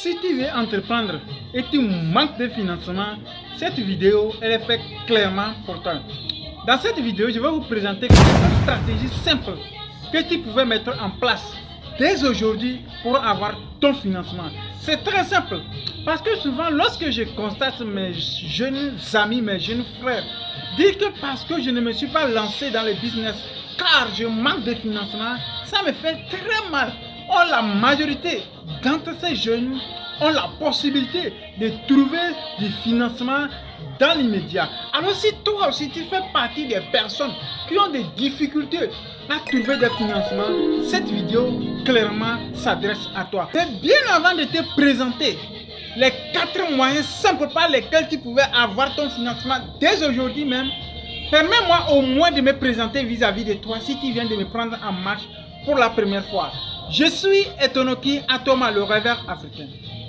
Si tu veux entreprendre et tu manques de financement, cette vidéo elle est faite clairement pour toi. Dans cette vidéo, je vais vous présenter quelques stratégies simples que tu pouvais mettre en place dès aujourd'hui pour avoir ton financement. C'est très simple parce que souvent lorsque je constate mes jeunes amis, mes jeunes frères dire que parce que je ne me suis pas lancé dans le business car je manque de financement, ça me fait très mal. Or, la majorité d'entre ces jeunes ont la possibilité de trouver du financement dans l'immédiat. Alors si toi aussi tu fais partie des personnes qui ont des difficultés à trouver des financements, cette vidéo clairement s'adresse à toi. Mais bien avant de te présenter les 4 moyens simples par lesquels tu pouvais avoir ton financement dès aujourd'hui même, permets-moi au moins de me présenter vis-à-vis de toi si tu viens de me prendre en marche pour la première fois. Je suis Etonoki Atoma, le rêveur africain.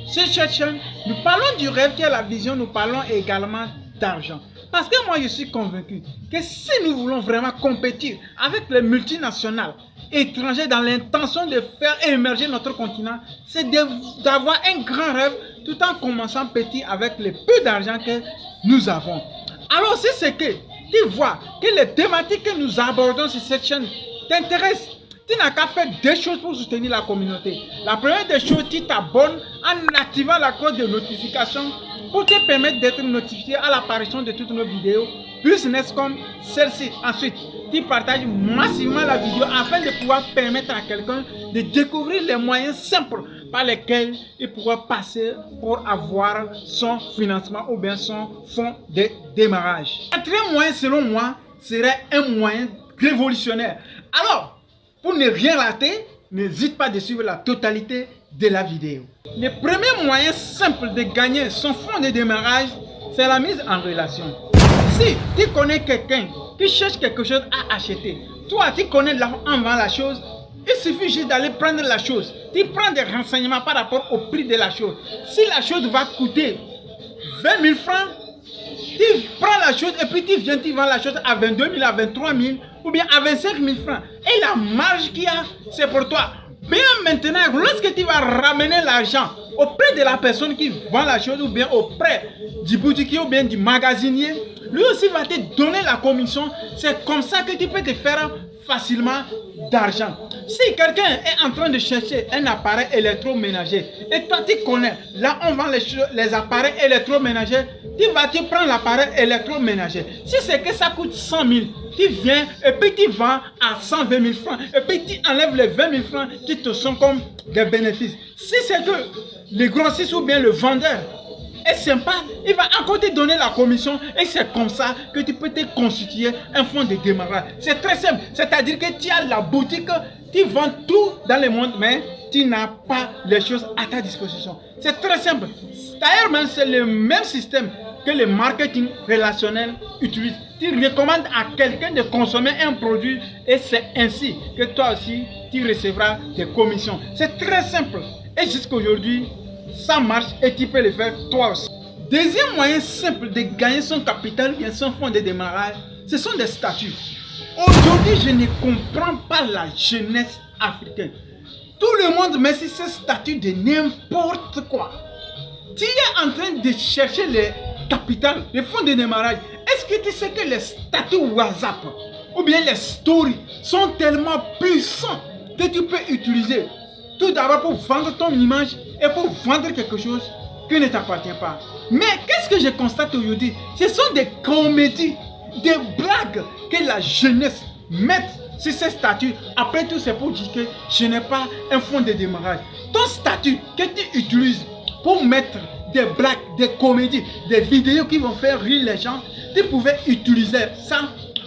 Sur cette chaîne, nous parlons du rêve qui est la vision, nous parlons également d'argent. Parce que moi je suis convaincu que si nous voulons vraiment compétir avec les multinationales étrangères dans l'intention de faire émerger notre continent, c'est d'avoir un grand rêve tout en commençant petit avec le peu d'argent que nous avons. Alors si c'est que tu vois que les thématiques que nous abordons sur cette chaîne t'intéressent, tu n'as qu'à faire deux choses pour soutenir la communauté. La première des choses, tu t'abonnes en activant la cloche de notification pour te permettre d'être notifié à l'apparition de toutes nos vidéos business comme celle-ci. Ensuite, tu partages massivement la vidéo afin de pouvoir permettre à quelqu'un de découvrir les moyens simples par lesquels il pourra passer pour avoir son financement ou bien son fonds de démarrage. Le quatrième moyen, selon moi, serait un moyen révolutionnaire. Alors, pour ne rien rater, n'hésite pas de suivre la totalité de la vidéo. Le premier moyen simple de gagner son fonds de démarrage, c'est la mise en relation. Si tu connais quelqu'un qui cherche quelque chose à acheter, toi tu connais là où on vend la chose, il suffit juste d'aller prendre la chose. Tu prends des renseignements par rapport au prix de la chose. Si la chose va coûter 20 000 francs, tu prends la chose et puis tu viens, tu vends la chose à 22 000, à 23 000 ou bien à 25 000 francs. Et la marge qu'il y a, c'est pour toi. Bien maintenant, lorsque tu vas ramener l'argent auprès de la personne qui vend la chose ou bien auprès du boutiquier ou bien du magasinier, lui aussi va te donner la commission. C'est comme ça que tu peux te faire facilement d'argent. Si quelqu'un est en train de chercher un appareil électroménager et toi tu connais, là on vend les appareils électroménagers, tu vas te prendre l'appareil électroménager. Si c'est que ça coûte 100 000, tu viens et puis tu vends à 120 000 francs et puis tu enlèves les 20 000 francs qui te sont comme des bénéfices. Si c'est que le grossiste ou bien le vendeur est sympa, il va encore te donner la commission et c'est comme ça que tu peux te constituer un fonds de démarrage. C'est très simple, c'est-à-dire que tu as la boutique, tu vends tout dans le monde, mais tu n'as pas les choses à ta disposition. C'est très simple. D'ailleurs, même c'est le même système que le marketing relationnel utilise. Tu recommandes à quelqu'un de consommer un produit et c'est ainsi que toi aussi tu recevras des commissions. C'est très simple et jusqu'à aujourd'hui ça marche et tu peux le faire toi aussi. Deuxième moyen simple de gagner son capital ou bien son fonds de démarrage, ce sont des statuts. Aujourd'hui, je ne comprends pas la jeunesse africaine. Tout le monde met sur ce statut de n'importe quoi. Tu es en train de chercher les capitales, les fonds de démarrage. Est-ce que tu sais que les statuts WhatsApp ou bien les stories sont tellement puissants que tu peux utiliser tout d'abord pour vendre ton image et pour vendre quelque chose qui ne t'appartient pas. Mais qu'est-ce que je constate aujourd'hui? Ce sont des comédies, des blagues que la jeunesse met sur ces statuts. Après tout, c'est pour dire que je n'ai pas un fonds de démarrage. Ton statut que tu utilises pour mettre des blagues, des comédies, des vidéos qui vont faire rire les gens, tu pouvais utiliser ça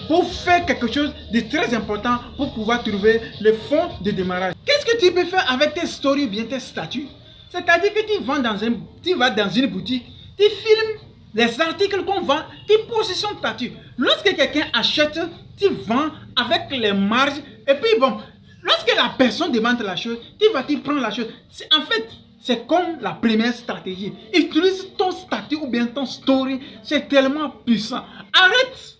pour faire quelque chose de très important pour pouvoir trouver le fonds de démarrage. Qu'est-ce que tu peux faire avec tes stories ou bien tes statuts? C'est-à-dire que tu vas dans une boutique, tu filmes les articles qu'on vend, tu poses son statut. Lorsque quelqu'un achète, tu vends avec les marges. Et puis bon, lorsque la personne demande la chose, tu vas prendre la chose. En fait, c'est comme la première stratégie. Utilise ton statut ou bien ton story, c'est tellement puissant. Arrête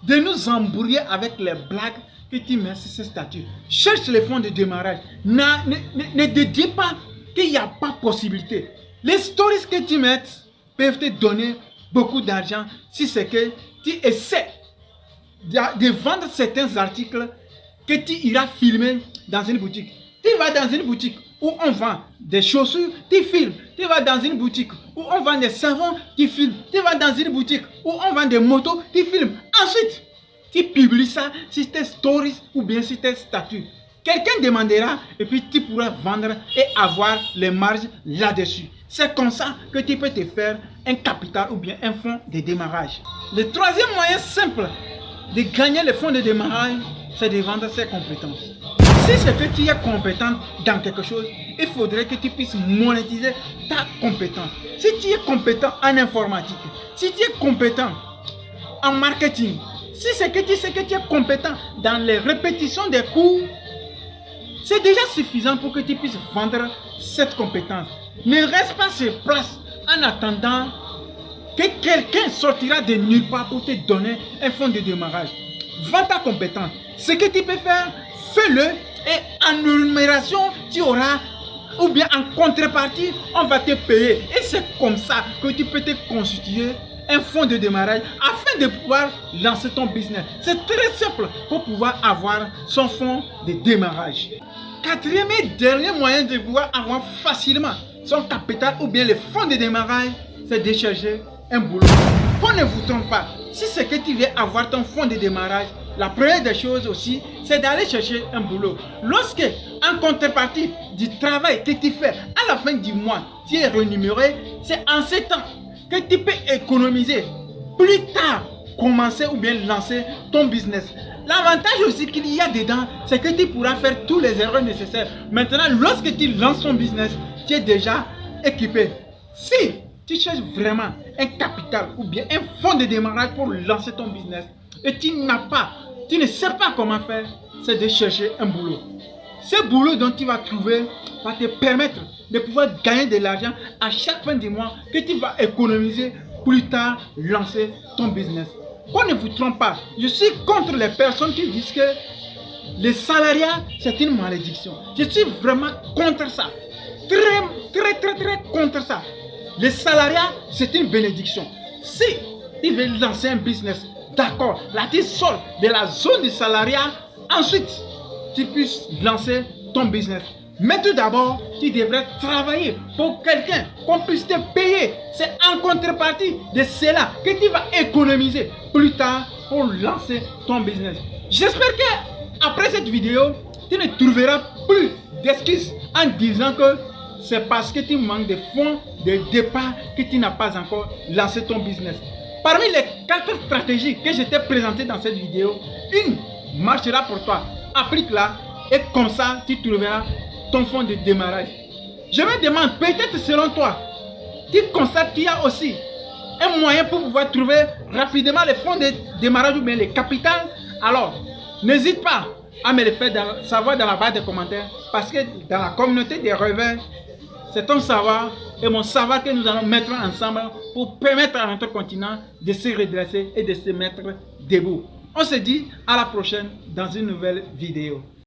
de nous embrouiller avec les blagues que tu mets sur ce statut. Cherche les fonds de démarrage. Ne dédie pas qu'il n'y a pas possibilité. Les stories que tu mets peuvent te donner beaucoup d'argent si c'est que tu essaies de vendre certains articles que tu iras filmer dans une boutique. Tu vas dans une boutique où on vend des chaussures, tu filmes. Tu vas dans une boutique où on vend des savons, tu filmes. Tu vas dans une boutique où on vend des motos, tu filmes. Ensuite, tu publies ça sur tes stories ou bien sur tes statuts. Quelqu'un demandera et puis tu pourras vendre et avoir les marges là-dessus. C'est comme ça que tu peux te faire un capital ou bien un fonds de démarrage. Le troisième moyen simple de gagner le fonds de démarrage, c'est de vendre ses compétences. Si c'est que tu es compétent dans quelque chose, il faudrait que tu puisses monétiser ta compétence. Si tu es compétent en informatique, si tu es compétent en marketing, si c'est que tu sais que tu es compétent dans les répétitions des cours, c'est déjà suffisant pour que tu puisses vendre cette compétence. Ne reste pas sur place en attendant que quelqu'un sortira de nulle part pour te donner un fonds de démarrage. Vends ta compétence. Ce que tu peux faire, fais-le et en rémunération, tu auras, ou bien en contrepartie, on va te payer. Et c'est comme ça que tu peux te constituer un fonds de démarrage afin de pouvoir lancer ton business. C'est très simple pour pouvoir avoir son fonds de démarrage. Quatrième et dernier moyen de pouvoir avoir facilement son capital ou bien le fonds de démarrage, c'est de chercher un boulot. Qu'on ne vous trompe pas, si c'est que tu veux avoir ton fonds de démarrage, la première des choses aussi, c'est d'aller chercher un boulot. Lorsque, en contrepartie du travail que tu fais, à la fin du mois, tu es rémunéré, c'est en ce temps que tu peux économiser. Plus tard, commencer ou bien lancer ton business. L'avantage aussi qu'il y a dedans, c'est que tu pourras faire tous les erreurs nécessaires. Maintenant, lorsque tu lances ton business, tu es déjà équipé. Si tu cherches vraiment un capital ou bien un fonds de démarrage pour lancer ton business et tu ne sais pas comment faire, c'est de chercher un boulot. Ce boulot dont tu vas trouver va te permettre de pouvoir gagner de l'argent à chaque fin du mois que tu vas économiser plus tard lancer ton business. Qu'on ne vous trompe pas, je suis contre les personnes qui disent que le salariat c'est une malédiction. Je suis vraiment contre ça. Très contre ça. Le salariat c'est une bénédiction. Si tu veux lancer un business, d'accord, là tu sors de la zone du salariat, ensuite tu puisses lancer ton business. Mais tout d'abord, tu devrais travailler pour quelqu'un, qu'on puisse te payer. C'est en contrepartie de cela que tu vas économiser plus tard pour lancer ton business. J'espère que après cette vidéo, tu ne trouveras plus d'excuses en disant que c'est parce que tu manques de fonds de départ que tu n'as pas encore lancé ton business. Parmi les 4 stratégies que je t'ai présentées dans cette vidéo, une marchera pour toi. Applique-la et comme ça, tu trouveras ton fonds de démarrage. Je me demande, peut-être selon toi, tu constates qu'il y a aussi un moyen pour pouvoir trouver rapidement les fonds de démarrage ou bien les capitales. Alors, n'hésite pas à me le faire savoir dans la barre des commentaires parce que dans la communauté des rêveurs, c'est ton savoir et mon savoir que nous allons mettre ensemble pour permettre à notre continent de se redresser et de se mettre debout. On se dit à la prochaine dans une nouvelle vidéo.